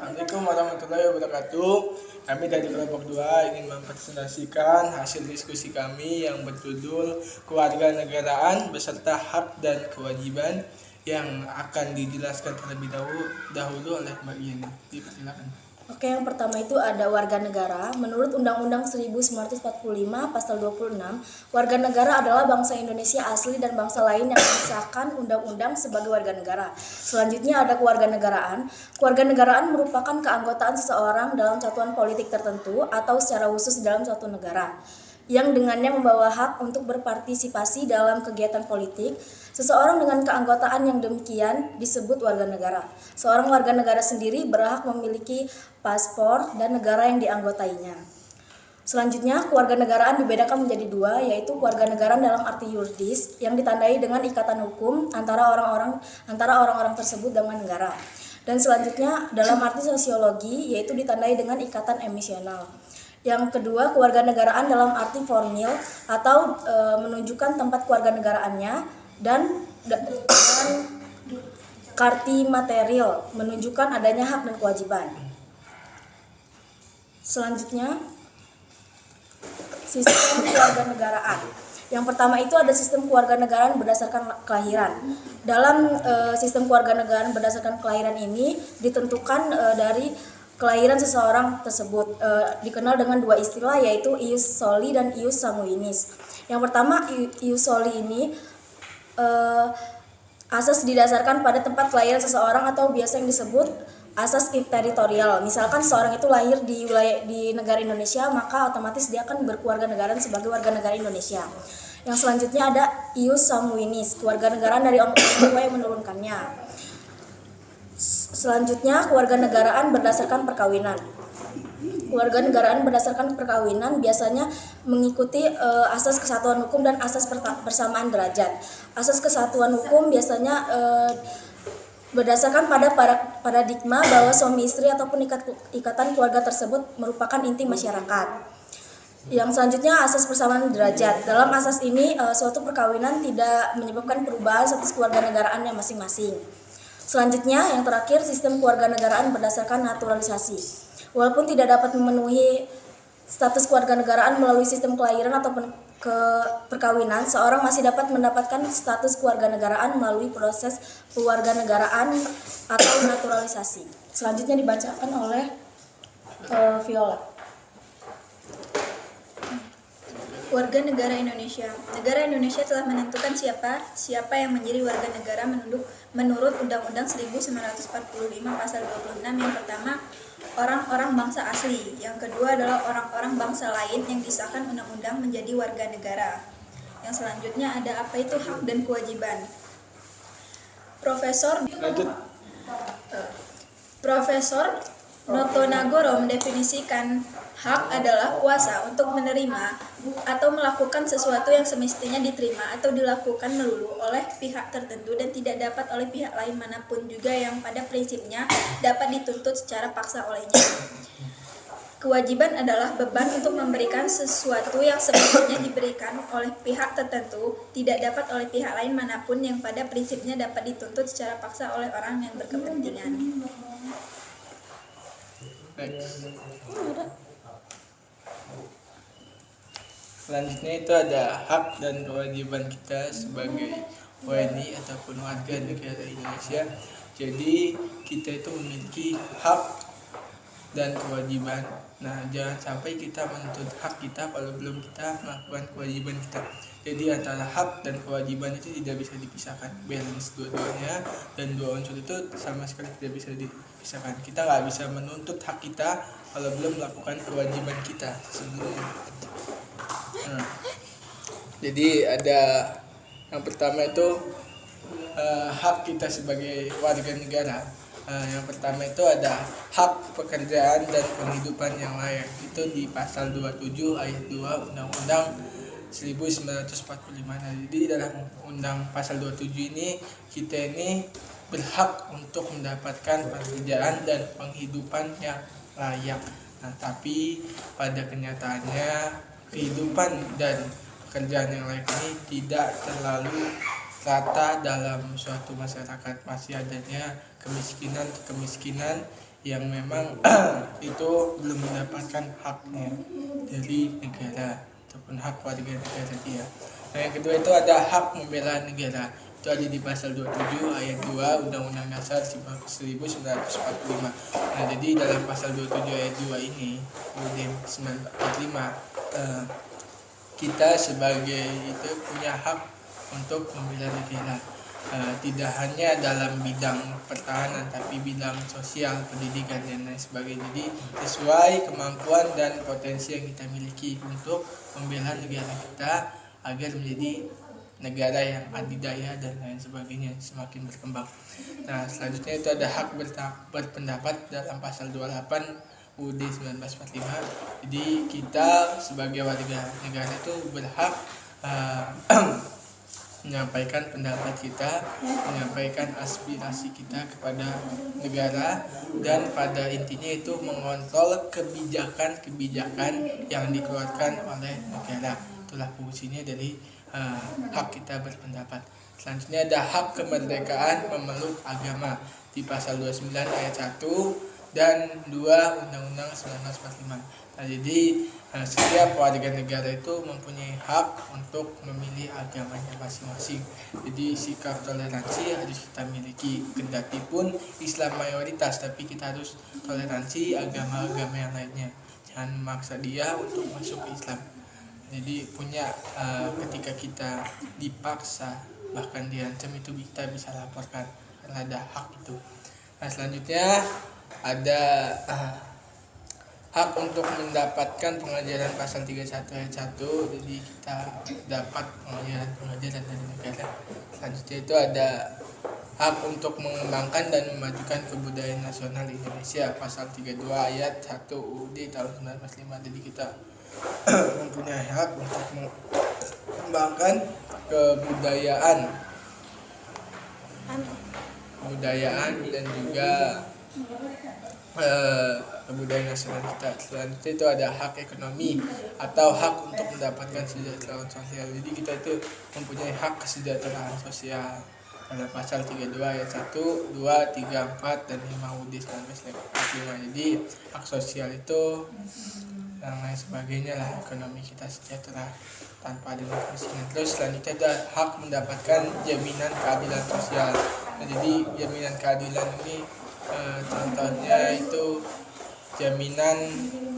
Assalamualaikum warahmatullahi wabarakatuh. Kami dari kelompok 2 ingin mempresentasikan hasil diskusi kami yang berjudul Kewarganegaraan beserta hak dan kewajiban yang akan dijelaskan terlebih dahulu oleh Mbak Yeni. Dipersilakan. Oke, yang pertama itu ada warga negara. Menurut Undang-Undang 1945 Pasal 26, warga negara adalah bangsa Indonesia asli dan bangsa lain yang disahkan undang-undang sebagai warga negara. Selanjutnya ada kewarganegaraan. Kewarganegaraan merupakan keanggotaan seseorang dalam satuan politik tertentu atau secara khusus dalam suatu negara, yang dengannya membawa hak untuk berpartisipasi dalam kegiatan politik. Seseorang dengan keanggotaan yang demikian disebut warga negara. Seorang warga negara sendiri berhak memiliki paspor dan negara yang dianggotainya. Selanjutnya, kewarganegaraan dibedakan menjadi dua, yaitu kewarganegaraan dalam arti yuridis yang ditandai dengan ikatan hukum antara orang-orang tersebut dengan negara. Dan selanjutnya dalam arti sosiologi, yaitu ditandai dengan ikatan emisional. Yang kedua, kewarganegaraan dalam arti formil atau menunjukkan tempat kewarganegaraannya dan karti material menunjukkan adanya hak dan kewajiban. Selanjutnya, sistem kewarganegaraan. Yang pertama itu ada sistem kewarganegaraan berdasarkan kelahiran. Dalam sistem kewarganegaraan berdasarkan kelahiran ini ditentukan dari kelahiran seseorang tersebut, dikenal dengan dua istilah, yaitu ius soli dan ius sanguinis. Yang pertama, ius soli ini asas didasarkan pada tempat kelahiran seseorang atau biasa yang disebut asas teritorial. Misalkan seorang itu lahir di negara Indonesia, maka otomatis dia akan berkewarganegaraan sebagai warga negara Indonesia. Yang selanjutnya ada ius sanguinis, kewarganegaraan dari orang tua yang menurunkannya. Selanjutnya, kewarganegaraan berdasarkan perkawinan. Kewarganegaraan berdasarkan perkawinan biasanya mengikuti asas kesatuan hukum dan asas persamaan derajat. Asas kesatuan hukum biasanya berdasarkan pada paradigma bahwa suami istri ataupun ikatan keluarga tersebut merupakan inti masyarakat. Yang selanjutnya asas persamaan derajat. Dalam asas ini suatu perkawinan tidak menyebabkan perubahan status kewarganegaraannya masing-masing. Selanjutnya yang terakhir, sistem kewarganegaraan berdasarkan naturalisasi. Walaupun tidak dapat memenuhi status kewarganegaraan melalui sistem kelahiran ataupun perkawinan, seorang masih dapat mendapatkan status kewarganegaraan melalui proses kewarganegaraan atau naturalisasi. Selanjutnya dibacakan oleh Viola. Warga negara Indonesia. Negara Indonesia telah menentukan siapa yang menjadi warga negara menurut Undang-Undang 1945 Pasal 26. Yang pertama, orang-orang bangsa asli. Yang kedua adalah orang-orang bangsa lain yang disahkan undang-undang menjadi warga negara. Yang selanjutnya ada apa itu hak dan kewajiban. Profesor Notonagoro mendefinisikan hak adalah kuasa untuk menerima atau melakukan sesuatu yang semestinya diterima atau dilakukan melulu oleh pihak tertentu dan tidak dapat oleh pihak lain manapun, juga yang pada prinsipnya dapat dituntut secara paksa olehnya. Kewajiban adalah beban untuk memberikan sesuatu yang semestinya diberikan oleh pihak tertentu, tidak dapat oleh pihak lain manapun, yang pada prinsipnya dapat dituntut secara paksa oleh orang yang berkepentingan. Selanjutnya itu ada hak dan kewajiban kita sebagai WNI ataupun warga negara Indonesia. Jadi kita itu memiliki hak dan kewajiban. Nah, jangan sampai kita menuntut hak kita kalau belum kita melakukan kewajiban kita. Jadi antara hak dan kewajiban itu tidak bisa dipisahkan, balance dua-duanya, dan dua unsur itu sama sekali tidak bisa dipisahkan. Kita nggak bisa menuntut hak kita kalau belum melakukan kewajiban kita sebelumnya. Jadi ada yang pertama itu hak kita sebagai warga negara. Yang pertama itu ada hak pekerjaan dan penghidupan yang layak. Itu di pasal 27 ayat 2 Undang-Undang 1945. Nah, jadi dalam pasal 27 ini kita ini berhak untuk mendapatkan pekerjaan dan penghidupan yang layak. Nah, tapi pada kenyataannya kehidupan dan pekerjaan yang layak ini tidak terlalu rata dalam suatu masyarakat. Masih adanya kemiskinan yang memang itu belum mendapatkan haknya dari negara ataupun hak warga negara dia. Nah, yang kedua itu ada hak membela negara. Itu ada di pasal 27 ayat 2 Undang-Undang Dasar 1945. Nah, jadi dalam pasal 27 ayat 2 ini UUD 1945, kita sebagai itu punya hak untuk membela negara. Tidak hanya dalam bidang pertahanan tapi bidang sosial, pendidikan dan lain sebagainya. Jadi sesuai kemampuan dan potensi yang kita miliki untuk membela negara kita agar menjadi negara yang adidaya dan lain sebagainya, semakin berkembang. Nah, selanjutnya itu ada hak berpendapat dalam pasal 28 UUD 1945. Jadi kita sebagai warga negara itu berhak menyampaikan pendapat kita, menyampaikan aspirasi kita kepada negara, dan pada intinya itu mengontrol kebijakan-kebijakan yang dikeluarkan oleh negara. Itulah fungsinya dari hak kita berpendapat. Selanjutnya ada hak kemerdekaan memeluk agama di pasal 29 ayat 1 dan 2 Undang-Undang 1945. Nah, jadi setiap warga negara itu mempunyai hak untuk memilih agamanya masing-masing. Jadi sikap toleransi harus kita miliki, kendati pun Islam mayoritas, tapi kita harus toleransi agama-agama yang lainnya. Jangan memaksa dia untuk masuk ke Islam. Jadi punya ketika kita dipaksa bahkan diancam, itu kita bisa laporkan karena ada hak itu. Nah, selanjutnya ada hak untuk mendapatkan pengajaran pasal 31 ayat 1. Jadi kita dapat pengajaran dari negara. Selanjutnya itu ada hak untuk mengembangkan dan memajukan kebudayaan nasional Indonesia pasal 32 ayat 1 UUD tahun 1945. Jadi kita mempunyai hak untuk mengembangkan kebudayaan dan juga kebudayaan nasional kita. Selanjutnya itu ada hak ekonomi atau hak untuk mendapatkan kesejahteraan sosial. Jadi kita itu mempunyai hak kesejahteraan sosial pada pasal 32 ayat 1, 2, 3, 4 dan 5 UUD 1945. Jadi hak sosial itu dan lain sebagainya lah, ekonomi kita sejahtera tanpa adanya kemiskinan. Terus selanjutnya ada hak mendapatkan jaminan keadilan sosial. Nah, jadi jaminan keadilan ini contohnya itu jaminan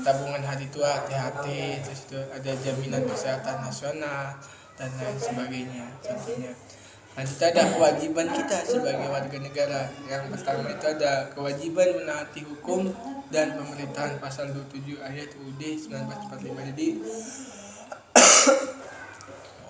tabungan hari tua THT, terus itu ada jaminan kesehatan nasional dan lain sebagainya contohnya. Lanjut ada kewajiban kita sebagai warga negara. Yang pertama itu ada kewajiban menaati hukum dan pemerintahan pasal 27 ayat UUD 1945. Jadi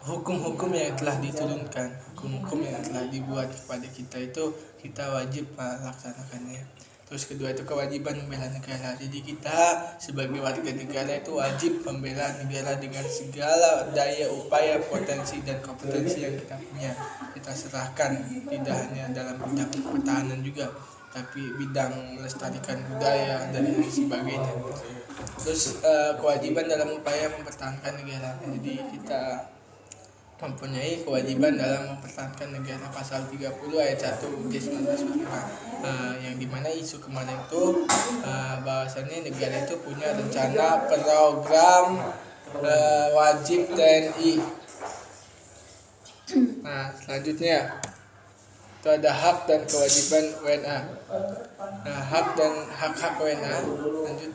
hukum-hukum yang telah diturunkan, hukum-hukum yang telah dibuat kepada kita itu kita wajib melaksanakannya. Terus kedua itu kewajiban membela negara. Jadi kita sebagai warga negara itu wajib membela negara dengan segala daya upaya, potensi dan kompetensi yang kita punya. Kita serahkan tidak hanya dalam bidang pertahanan juga, tapi bidang melestarikan budaya dan lain sebagainya. Terus kewajiban dalam upaya mempertahankan negara. Jadi kita mempunyai kewajiban dalam mempertahankan negara pasal 30 ayat 1 UUD 1945, yang dimana isu kemarin itu bahwasannya negara itu punya rencana program wajib TNI. Nah, selanjutnya itu ada hak dan kewajiban WNA. Nah, hak dan hak WNA lanjut.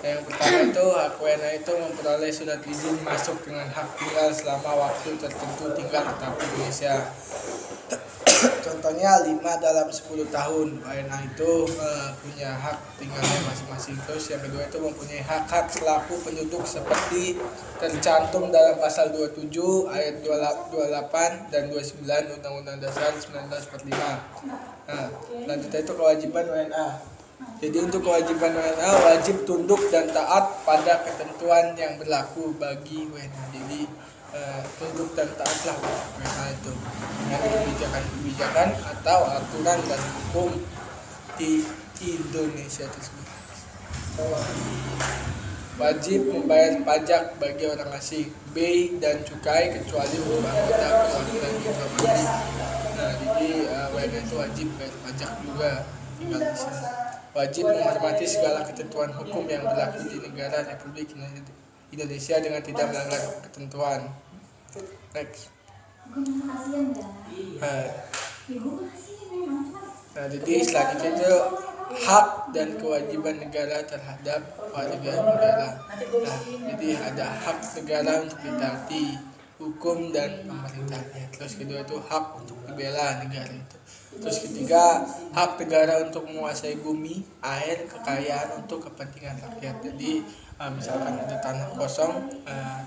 Yang pertama itu hak WNA itu memperoleh surat izin masuk dengan hak tinggal selama waktu tertentu tinggal tetap di Indonesia. Contohnya 5 dalam 10 tahun WNA itu punya hak tinggalnya masing-masing. Terus yang kedua itu mempunyai hak-hak selaku penduduk seperti tercantum dalam pasal 27 ayat 28 dan 29 Undang-Undang Dasar 1945. Nah, selanjutnya itu kewajiban WNA. Jadi untuk kewajiban WNA wajib tunduk dan taat pada ketentuan yang berlaku bagi WNA. Jadi tunduk dan taatlah WNA itu dengan kebijakan-kebijakan atau aturan dan hukum di Indonesia tersebut. Wajib membayar pajak bagi orang asing, BEI dan cukai kecuali untuk anggota keluarga diplomasi. Nah, jadi WNA itu wajib bayar pajak juga tinggal di sini. Wajib menghormati segala ketentuan hukum yang berlaku di negara Republik Indonesia dengan tidak melanggar ketentuan. Next. Nah, jadi selanjutnya itu hak dan kewajiban negara terhadap warga negara. Nah, jadi ada hak negara untuk ditaati hukum dan pemerintahnya. Terus kedua itu hak untuk dibela negara itu. Terus ketiga, hak negara untuk menguasai bumi, air, kekayaan untuk kepentingan rakyat. Jadi misalkan ada tanah kosong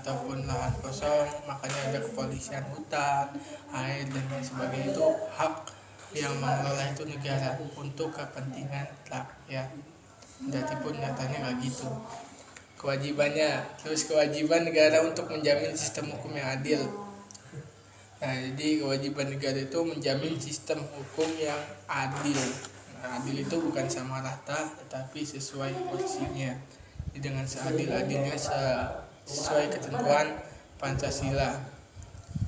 ataupun lahan kosong, makanya ada kepolisian hutan, air dan lain sebagainya, itu hak yang mengelola itu negara untuk kepentingan rakyat. Berarti pun nyatanya nggak gitu. Kewajibannya, terus kewajiban negara untuk menjamin sistem hukum yang adil. Nah, jadi kewajiban negara itu menjamin sistem hukum yang adil. Nah, adil itu bukan sama rata, tetapi sesuai porsinya. Jadi dengan seadil-adilnya sesuai ketentuan Pancasila.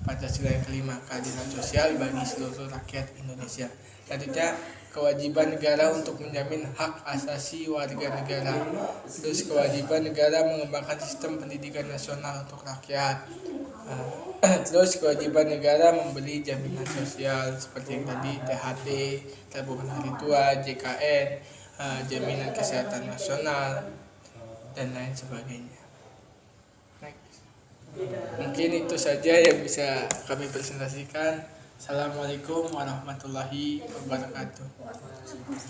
Pancasila yang kelima, keadilan sosial bagi seluruh rakyat Indonesia. Selanjutnya, kewajiban negara untuk menjamin hak asasi warga negara. Terus kewajiban negara mengembangkan sistem pendidikan nasional untuk rakyat. Terus kewajiban negara memberi jaminan sosial seperti yang tadi, THT, tabungan hari tua, JKN, jaminan kesehatan nasional, dan lain sebagainya. Next. Mungkin itu saja yang bisa kami presentasikan. Assalamualaikum warahmatullahi wabarakatuh.